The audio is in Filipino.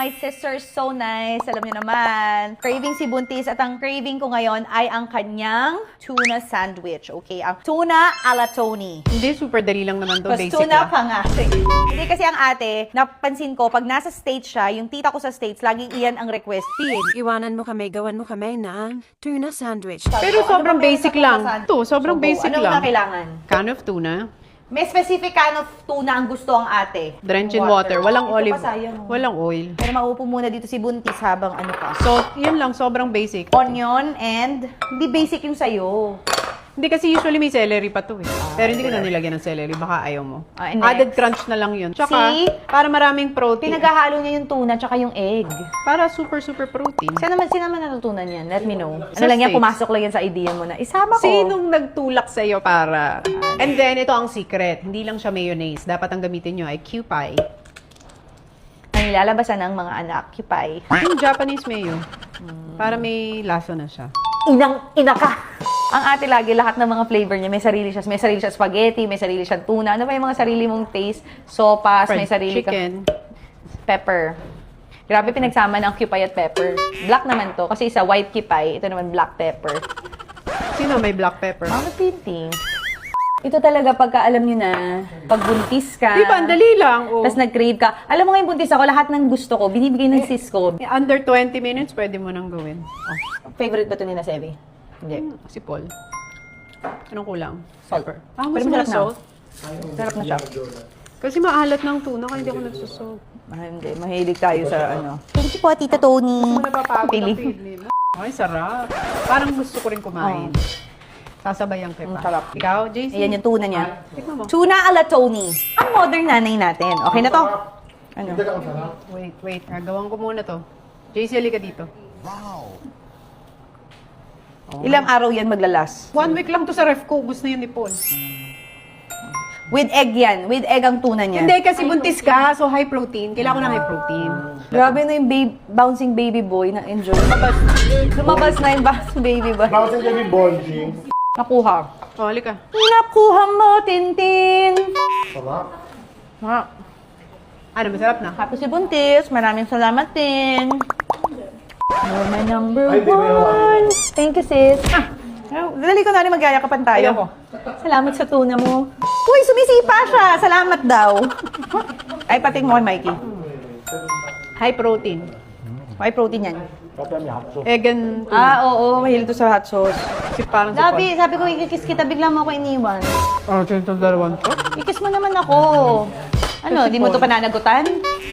my sisters, so nice. Alam niyo naman, craving si Buntis at ang craving ko ngayon ay ang kanyang tuna sandwich. Okay, ang tuna ala Tony. Hindi, super dali lang naman to. Tapos Basic tuna lang. pa nga. Hindi kasi ang ate, napansin ko, pag nasa States siya, yung tita ko sa States, laging iyan ang request. Iwanan mo kami, gawan mo kami ng tuna sandwich. Pero sobrang basic lang. Ito, sobrang So, basic ano lang. na kailangan? Can of tuna. May specific kind of tuna ang gusto ang ate. Drench in water. Walang Ito olive. pa, sayang, oh. Walang oil. Pero maupo muna dito si Buntis habang ano pa. So, yun lang. Sobrang basic. Onion and hindi basic yung sayo. Hindi kasi usually may celery pa to eh. Pero hindi ko na nilagyan ng celery. Baka ayaw mo. And next. Added crunch na lang yun. Tsaka, See? para maraming protein. Pinaghahalo niya yung tuna tsaka yung egg. Para super protein. Saan naman natutunan yan? Let me know. Ano Sa lang yan, States. pumasok lang yan sa idea mo na isama ko. Sinong nagtulak sa'yo para... And then, ito ang secret. Hindi lang siya mayonnaise. Dapat ang gamitin nyo ay Kewpie. Ang nilalabasan ng mga anak, kipay. Yung Japanese mayo. Para may lasa na siya. Ina ka! Ang ate lagi, lahat ng mga flavor niya, may sarili siya. May sarili siya spaghetti, may sarili siya tuna. Ano ba yung mga sarili mong taste? Sopas, may Fried sarili chicken. pepper. Grabe pinagsama ng kipay at pepper. Black naman to, kasi isa white kipay, ito naman black pepper. Sino may black pepper? Mga painting. Ito talaga pagka alam nyo na, pag buntis ka, Di ba? Ang dali lang. Oh. tapos nag-crave ka. Alam mo ngayon buntis ako, lahat ng gusto ko, binibigay ng sis ko. Under 20 minutes, pwede mo nang gawin. Favorite ba ito ni na Sevi? Hindi. Si Paul. Anong kulang? Salt. Pepper. Pero Mas masarap na na. salt? Sarap na siya. Kasi maalat ng tuna, kaya hindi ako nagsusalt. Hindi, mahilig tayo sa ano. Thank you po, Tita Tony. Kung napapagod Pili. ang feed mo. Ay, sarap. Parang gusto ko rin kumain. Sasabayan kita. sarap. Ikaw, JC? Ayan yung tuna niya. Tikman mo. Tuna ala Tony. Ang modern nanay natin. Okay na to? Ano? Wait. Gawin ko muna to. JC, halika dito. Ilang araw yan maglalas? 1 week lang to sa ref ko. Ubus na yun ni Paul. With egg yan. With egg ang tuna niya. Hindi, kasi buntis ka. So, high protein. Kailangan ko ng high protein. Grabe na yung bouncing baby boy na enjoy. Lumabas na yung bouncing baby boy. Bawal yung baby bonding. Nakuha. O, halika. Nakuha mo, Tintin. Sarap. Ha? Ano, masarap na? Happy si Buntis. Maraming salamat din. You're my number Ay, di ba one. Thank you, sis. Dali ko na rin magyayakapan tayo. Ayoko. Salamat sa tuna mo. Uy, sumisipa siya. Salamat daw. Ay, pating mo kay Mikey. High protein. High protein yan. Egg and tuna. Oo. Mahilig to sa hot sauce. Kasi parang Sabi ko, ikikis kita. Bigla mo ako iniwan. Ito yung dalawang to. Ikis mo naman ako. Ano, di mo to pananagutan?